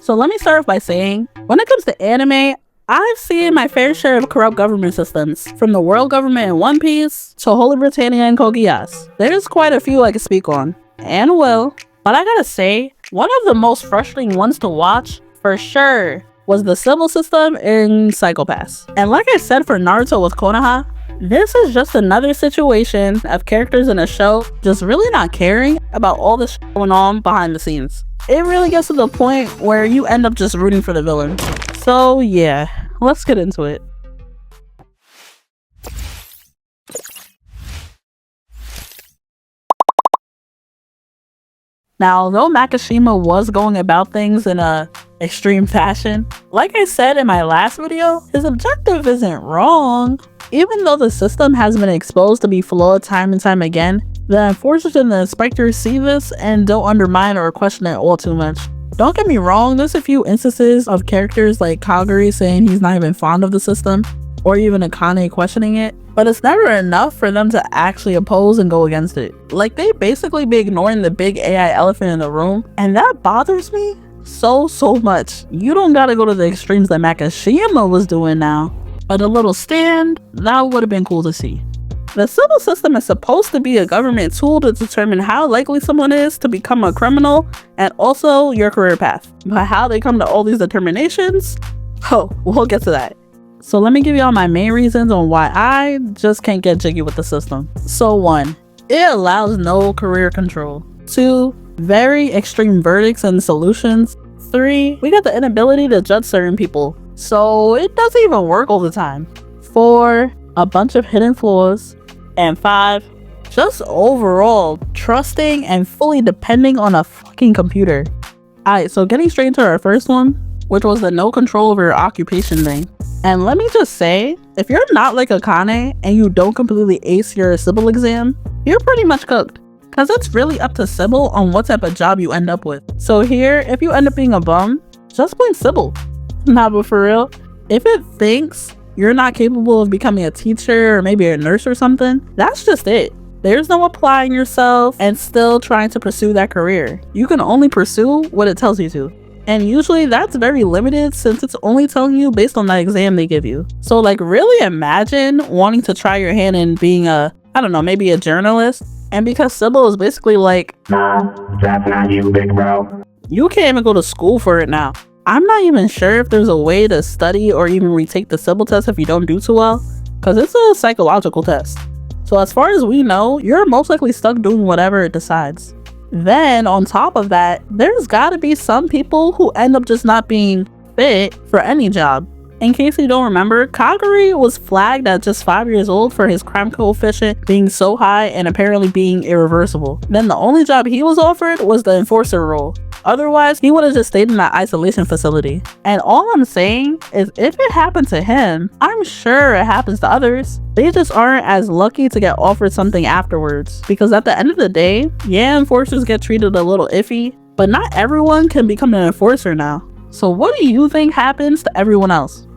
So let me start off by saying, when it comes to anime, I've seen my fair share of corrupt government systems, from the world government in One Piece to Holy Britannia and Code Geass. There's quite a few I can speak on, and will, but I gotta say, one of the most frustrating ones to watch, for sure, was the Sibyl system in Psycho Pass. And like I said for Naruto with Konoha, this is just another situation of characters in a show just really not caring about all this going on behind the scenes. It really gets to the point where you end up just rooting for the villain. So yeah, let's get into it. Now, although Makishima was going about things in a extreme fashion, like I said in my last video, his objective isn't wrong. Even though the system has been exposed to be flawed time and time again, the enforcers and the inspectors see this and don't undermine or question it all too much. Don't get me wrong, there's a few instances of characters like Kaguri saying he's not even fond of the system, or even Akane questioning it, but it's never enough for them to actually oppose and go against it. Like, they basically be ignoring the big AI elephant in the room, and that bothers me so much. You don't gotta go to the extremes that Makishima was doing now, but a little stand, that would have been cool to see. The Sibyl system is supposed to be a government tool to determine how likely someone is to become a criminal and also your career path. But how they come to all these determinations? Oh, we'll get to that. So let me give y'all my main reasons on why I just can't get jiggy with the system. So 1, it allows no career control. 2, very extreme verdicts and solutions. 3, we got the inability to judge certain people, so it doesn't even work all the time. 4, a bunch of hidden flaws. And 5, just overall trusting and fully depending on a fucking computer. Alright, so getting straight into our first one, which was the no control over your occupation thing. And let me just say, if you're not like Akane and you don't completely ace your Sibyl exam, you're pretty much cooked. Cause it's really up to Sibyl on what type of job you end up with. So here, if you end up being a bum, just blame Sibyl. Nah, but for real, if it thinks you're not capable of becoming a teacher or maybe a nurse or something, that's just it. There's no applying yourself and still trying to pursue that career. You can only pursue what it tells you to. And usually that's very limited since it's only telling you based on that exam they give you. So like, really imagine wanting to try your hand in being a, I don't know, maybe a journalist. And because Sibyl is basically like, nah, that's not you, big bro. You can't even go to school for it now. I'm not even sure if there's a way to study or even retake the Sibyl test if you don't do too well, because it's a psychological test. So as far as we know, you're most likely stuck doing whatever it decides. Then on top of that, there's gotta be some people who end up just not being fit for any job. In case you don't remember, Kaguri was flagged at just 5 years old for his crime coefficient being so high and apparently being irreversible. Then the only job he was offered was the enforcer role. Otherwise, he would have just stayed in that isolation facility. And all I'm saying is, if it happened to him, I'm sure it happens to others. They just aren't as lucky to get offered something afterwards. Because at the end of the day, yeah, enforcers get treated a little iffy, but not everyone can become an enforcer now. So what do you think happens to everyone else?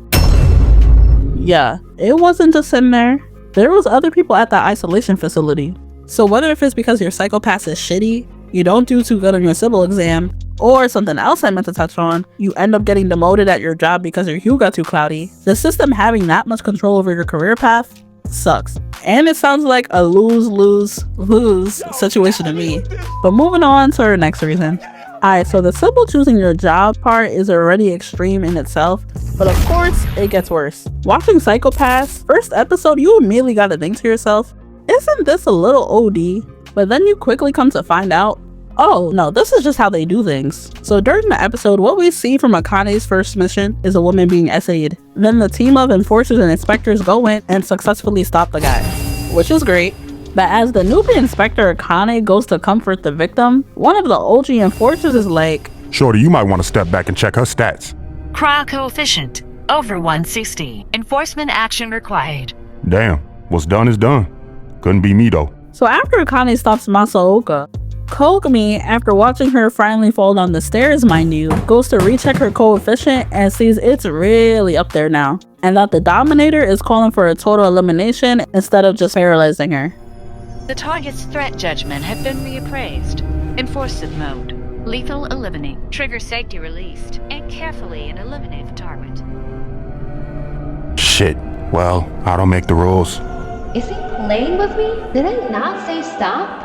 Yeah, it wasn't just him there. There was other people at that isolation facility. So whether if it's because your Psycho Pass is shitty, you don't do too good on your Sibyl exam, or something else I meant to touch on, you end up getting demoted at your job because your hue got too cloudy, the system having that much control over your career path sucks. And it sounds like a lose-lose-lose situation to me. But moving on to our next reason. Alright, so the Sibyl choosing your job part is already extreme in itself, but of course, it gets worse. Watching Psycho Pass, first episode, you immediately gotta think to yourself, isn't this a little OD? But then you quickly come to find out, oh no, this is just how they do things. So during the episode, what we see from Akane's first mission is a woman being essayed. Then the team of enforcers and inspectors go in and successfully stop the guy, which is great. But as the newbie inspector Akane goes to comfort the victim, one of the OG enforcers is like, Shorty, you might want to step back and check her stats. Crime coefficient over 160. Enforcement action required. Damn, what's done is done. Couldn't be me though. So after Akane stops Masaoka, Kogami, after watching her finally fall down the stairs, mind you, goes to recheck her coefficient and sees it's really up there now, and that the Dominator is calling for a total elimination instead of just paralyzing her. The target's threat judgment have been reappraised. Enforcement mode. Lethal eliminate. Trigger safety released. And carefully and eliminate the target. Shit. Well, I don't make the rules. Is he playing with me? Did I not say stop?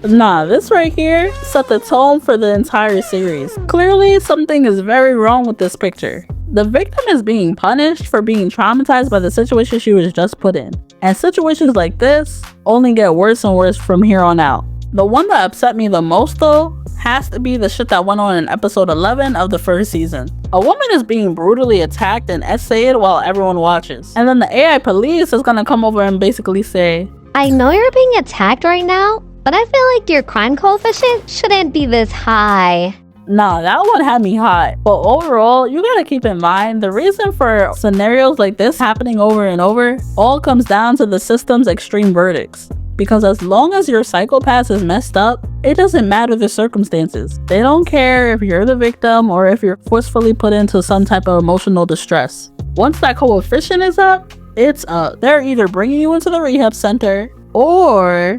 Nah, this right here set the tone for the entire series. Clearly, something is very wrong with this picture. The victim is being punished for being traumatized by the situation she was just put in. And situations like this only get worse and worse from here on out. The one that upset me the most though has to be the shit that went on in episode 11 of the first season. A woman is being brutally attacked and essayed while everyone watches. And then the AI police is gonna come over and basically say, I know you're being attacked right now, but I feel like your crime coefficient shouldn't be this high. Nah, that one had me hot. But overall, you gotta keep in mind the reason for scenarios like this happening over and over all comes down to the system's extreme verdicts. Because as long as your psychopath is messed up, it doesn't matter the circumstances. They don't care if you're the victim or if you're forcefully put into some type of emotional distress. Once that coefficient is up, it's up. They're either bringing you into the rehab center or...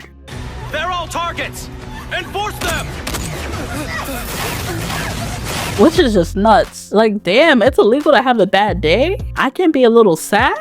They're all targets! Enforce them! Which is just nuts. Like, damn, it's illegal to have a bad day? I can be a little sad?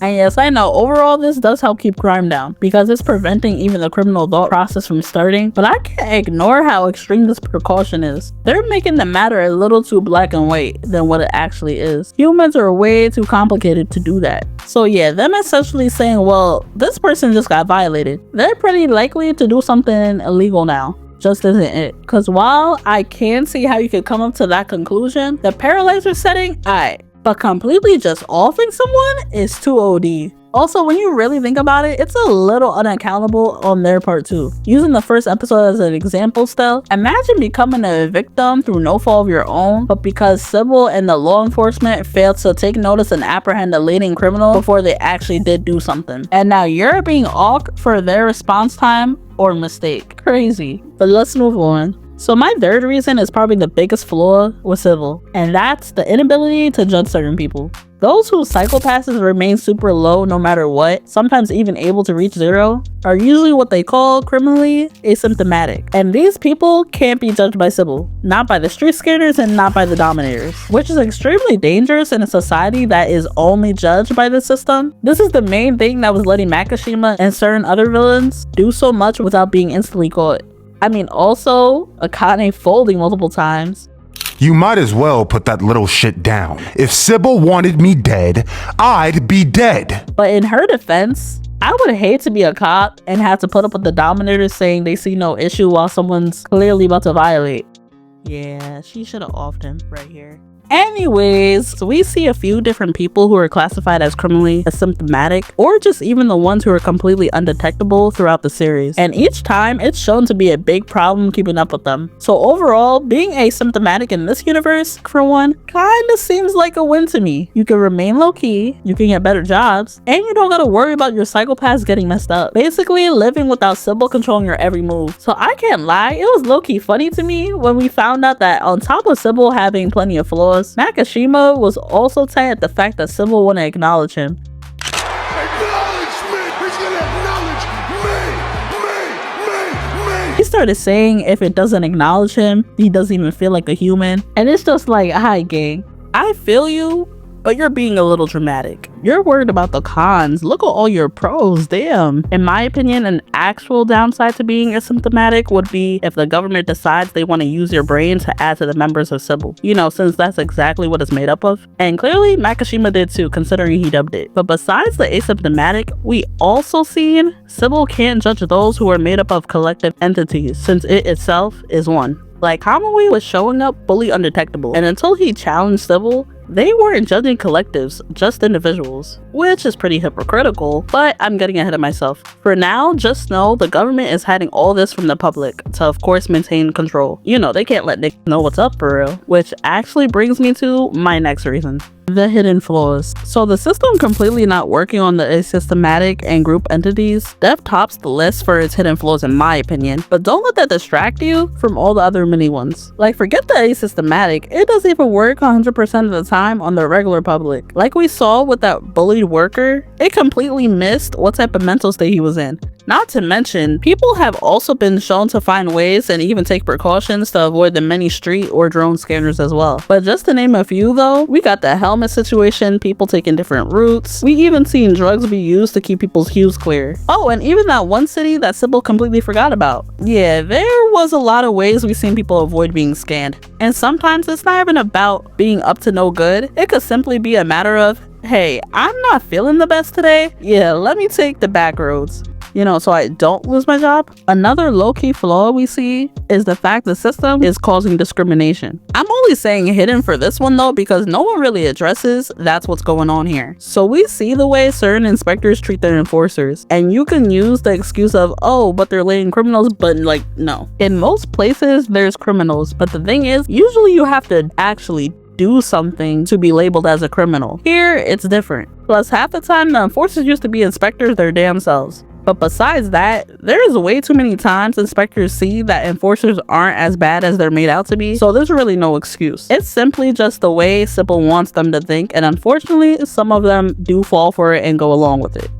And yes, I know, overall this does help keep crime down because it's preventing even the criminal thought process from starting, but I can't ignore how extreme this precaution is. They're making the matter a little too black and white than what it actually is. Humans are way too complicated to do that. So yeah, them essentially saying, well, this person just got violated. They're pretty likely to do something illegal now. Just isn't it? Because while I can see how you could come up to that conclusion, the paralyzer setting, aight. But completely just offing someone is too OD. Also, when you really think about it, it's a little unaccountable on their part too. Using the first episode as an example still, imagine becoming a victim through no fault of your own, but because Sibyl and the law enforcement failed to take notice and apprehend a leading criminal before they actually did do something. And now you're being offed for their response time or mistake. Crazy. But let's move on. So my third reason is probably the biggest flaw with Sibyl, and that's the inability to judge certain people. Those whose psychopathes remain super low no matter what, sometimes even able to reach zero, are usually what they call criminally asymptomatic. And these people can't be judged by Sibyl, not by the street skaters and not by the dominators, which is extremely dangerous in a society that is only judged by the system. This is the main thing that was letting Makishima and certain other villains do so much without being instantly caught. I mean, also, Akane folding multiple times. You might as well put that little shit down. If Sibyl wanted me dead, I'd be dead. But in her defense, I would hate to be a cop and have to put up with the dominators saying they see no issue while someone's clearly about to violate. Yeah, she should have offed him right here. Anyways, so we see a few different people who are classified as criminally asymptomatic, or just even the ones who are completely undetectable throughout the series. And each time, it's shown to be a big problem keeping up with them. So overall, being asymptomatic in this universe, for one, kinda seems like a win to me. You can remain low-key, you can get better jobs, and you don't gotta worry about your psychopaths getting messed up. Basically, living without Sibyl controlling your every move. So I can't lie, it was low-key funny to me when we found out that on top of Sibyl having plenty of flaws, Makishima was also tight at the fact that Sibyl wouldn't acknowledge him. Acknowledge me! He's gonna acknowledge me! He started saying if it doesn't acknowledge him, he doesn't even feel like a human. And it's just like, hi gang, I feel you, but you're being a little dramatic. You're worried about the cons. Look at all your pros, damn. In my opinion, an actual downside to being asymptomatic would be if the government decides they want to use your brain to add to the members of Sibyl. You know, since that's exactly what it's made up of. And clearly, Makishima did too, considering he dubbed it. But besides the asymptomatic, we also seen Sibyl can't judge those who are made up of collective entities, since it itself is one. Like, Kamui was showing up fully undetectable, and until he challenged Sibyl, they weren't judging collectives, just individuals, which is pretty hypocritical, but I'm getting ahead of myself. For now, just know the government is hiding all this from the public to, of course, maintain control. You know, they can't let Nick know what's up for real, which actually brings me to my next reason. The hidden flaws. So the system completely not working on the asystematic and group entities def tops the list for its hidden flaws in my opinion, but don't let that distract you from all the other mini ones. Like, forget the asystematic, it doesn't even work 100% of the time on the regular public. Like we saw with that bullied worker, it completely missed what type of mental state he was in. Not to mention, people have also been shown to find ways and even take precautions to avoid the many street or drone scanners as well. But just to name a few though, we got the helmet situation, people taking different routes. We even seen drugs be used to keep people's queues clear. Oh, and even that one city that Sibyl completely forgot about. Yeah, there was a lot of ways we've seen people avoid being scanned. And sometimes it's not even about being up to no good. It could simply be a matter of, hey, I'm not feeling the best today. Yeah, let me take the back roads, so I don't lose my job. Another low-key flaw we see is the fact the system is causing discrimination. I'm only saying hidden for this one though because no one really addresses that's what's going on here. So we see the way certain inspectors treat their enforcers, and you can use the excuse of, oh, but they're laying criminals, but no. In most places there's criminals, but the thing is, usually you have to actually do something to be labeled as a criminal. Here it's different. Plus half the time the enforcers used to be inspectors their damn selves. But besides that, there's way too many times inspectors see that enforcers aren't as bad as they're made out to be, so there's really no excuse. It's simply just the way Sibyl wants them to think, and unfortunately, some of them do fall for it and go along with it.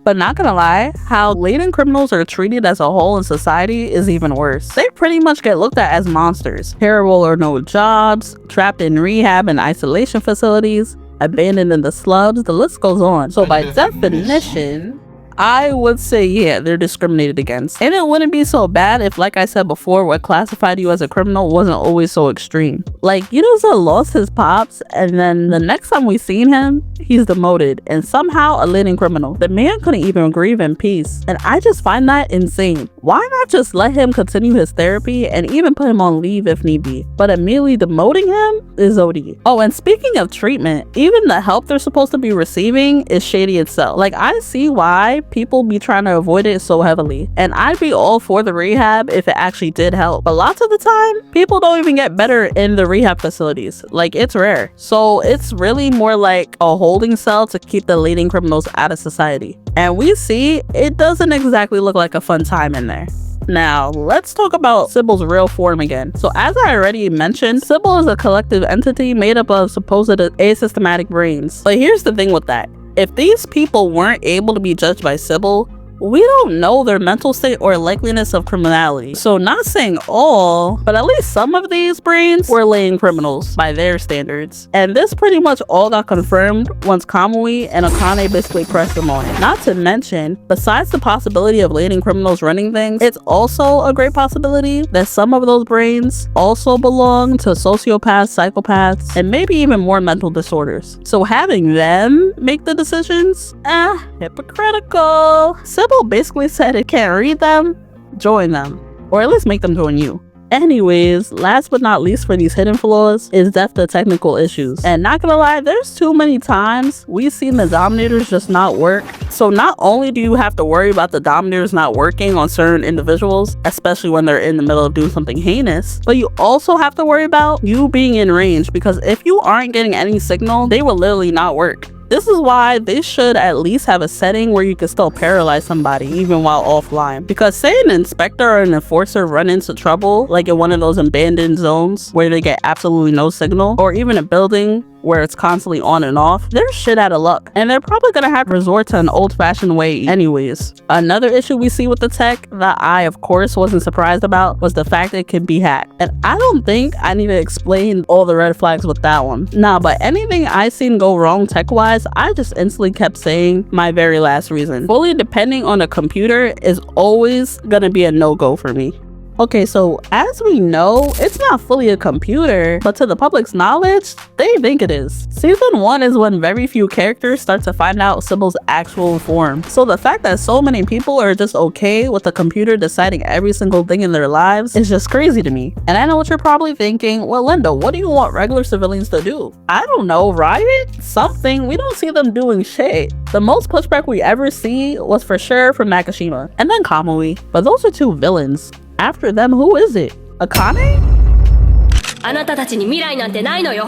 But not gonna lie, how latent criminals are treated as a whole in society is even worse. They pretty much get looked at as monsters. Terrible or no jobs, trapped in rehab and isolation facilities, abandoned in the slums, the list goes on. So by definition, I would say, yeah, they're discriminated against. And it wouldn't be so bad if, like I said before, what classified you as a criminal wasn't always so extreme. Like, lost his pops, and then the next time we seen him, he's demoted and somehow a living criminal. The man couldn't even grieve in peace. And I just find that insane. Why not just let him continue his therapy and even put him on leave if need be? But immediately demoting him is OD. Oh, and speaking of treatment, even the help they're supposed to be receiving is shady itself. Like, I see why people be trying to avoid it so heavily, and I'd be all for the rehab if it actually did help, but lots of the time people don't even get better in the rehab facilities. Like, it's rare. So it's really more like a holding cell to keep the leading criminals out of society, and we see it doesn't exactly look like a fun time in there. Now, let's talk about Sibyl's real form again. So as I already mentioned, Sibyl is a collective entity made up of supposed asystematic brains. But here's the thing with that. If these people weren't able to be judged by Sibyl, we don't know their mental state or likeliness of criminality. So not saying all, but at least some of these brains were laying criminals by their standards. And this pretty much all got confirmed once Kamui and Akane basically pressed them on it. Not to mention, besides the possibility of laying criminals running things, it's also a great possibility that some of those brains also belong to sociopaths, psychopaths, and maybe even more mental disorders. So having them make the decisions, hypocritical. Sibyl basically said it can't read them, join them, or at least make them join you. Anyways, last but not least for these hidden flaws is depth to technical issues. And not gonna lie, there's too many times we've seen the dominators just not work. So not only do you have to worry about the dominators not working on certain individuals, especially when they're in the middle of doing something heinous, but you also have to worry about you being in range, because if you aren't getting any signal, they will literally not work. This is why they should at least have a setting where you can still paralyze somebody even while offline. Because say an inspector or an enforcer run into trouble, like in one of those abandoned zones where they get absolutely no signal, or even a building where it's constantly on and off, they're shit out of luck. And they're probably gonna have to resort to an old-fashioned way anyways. Another issue we see with the tech that I, of course, wasn't surprised about was the fact that it can be hacked. And I don't think I need to explain all the red flags with that one. Nah, but anything I seen go wrong tech-wise, I just instantly kept saying my very last reason. Fully depending on a computer is always gonna be a no-go for me. Okay, so as we know, it's not fully a computer, but to the public's knowledge, they think it is. Season 1 is when very few characters start to find out Sibyl's actual form. So the fact that so many people are just okay with the computer deciding every single thing in their lives is just crazy to me. And I know what you're probably thinking, well, Lindoo, what do you want regular civilians to do? I don't know, riot? Something. We don't see them doing shit. The most pushback we ever see was for sure from Makishima, and then Kamui. But those are two villains. After them, who is it? Akane? あなたたちに未来なんてないのよ。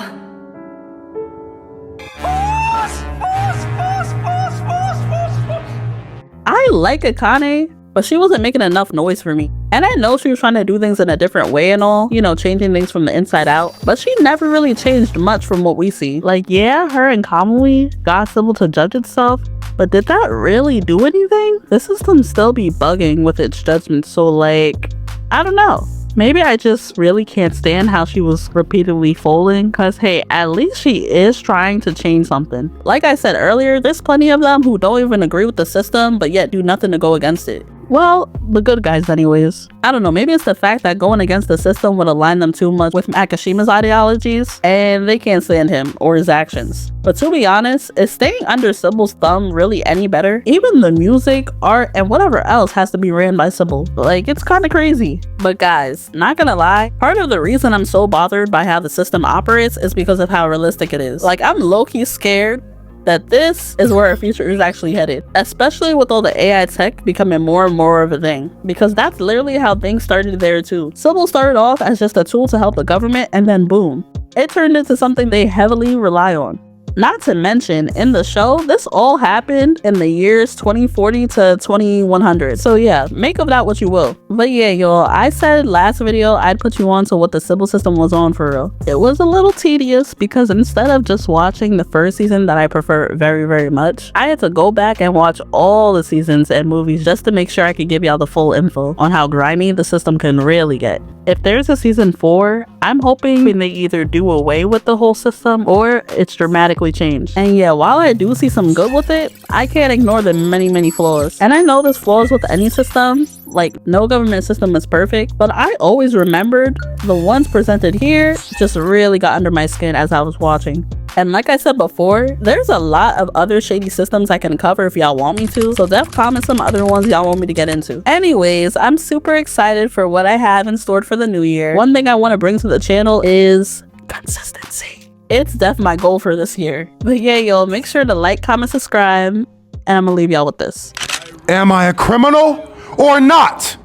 I like Akane, but she wasn't making enough noise for me. And I know she was trying to do things in a different way and all, you know, changing things from the inside out, but she never really changed much from what we see. Like, yeah, her and Kamui got Sibyl to judge itself, but did that really do anything? The system still be bugging with its judgment, so like, I don't know. Maybe I just really can't stand how she was repeatedly folding, cause hey, at least she is trying to change something. Like I said earlier, there's plenty of them who don't even agree with the system, but yet do nothing to go against it. Well, the good guys anyways. I don't know, maybe it's the fact that going against the system would align them too much with Makishima's ideologies, and they can't stand him or his actions. But to be honest, is staying under Sibyl's thumb really any better? Even the music, art, and whatever else has to be ran by Sibyl. Like, it's kinda crazy. But guys, not gonna lie, part of the reason I'm so bothered by how the system operates is because of how realistic it is. Like, I'm low-key scared that this is where our future is actually headed, especially with all the AI tech becoming more and more of a thing, because that's literally how things started there too. Sibyl started off as just a tool to help the government, and then boom, it turned into something they heavily rely on. Not to mention, in the show, this all happened in the years 2040 to 2100. So yeah, make of that what you will. But yeah, y'all, I said last video I'd put you on to what the Sibyl system was on for real. It was a little tedious because instead of just watching the first season that I prefer very, very much, I had to go back and watch all the seasons and movies just to make sure I could give y'all the full info on how grimy the system can really get. If there's a season 4, I'm hoping they either do away with the whole system or it's dramatically changed. And yeah, while I do see some good with it, I can't ignore the many flaws. And I know there's flaws with any system, like no government system is perfect, but I always remembered the ones presented here just really got under my skin as I was watching. And like I said before, there's a lot of other shady systems I can cover if y'all want me to, so def comment some other ones y'all want me to get into. Anyways, I'm super excited for what I have in store for the new year. One thing I want to bring to the channel is consistency. It's def my goal for this year. But yeah, y'all, make sure to like, comment, subscribe, and I'm gonna leave y'all with this. Am I a criminal or not?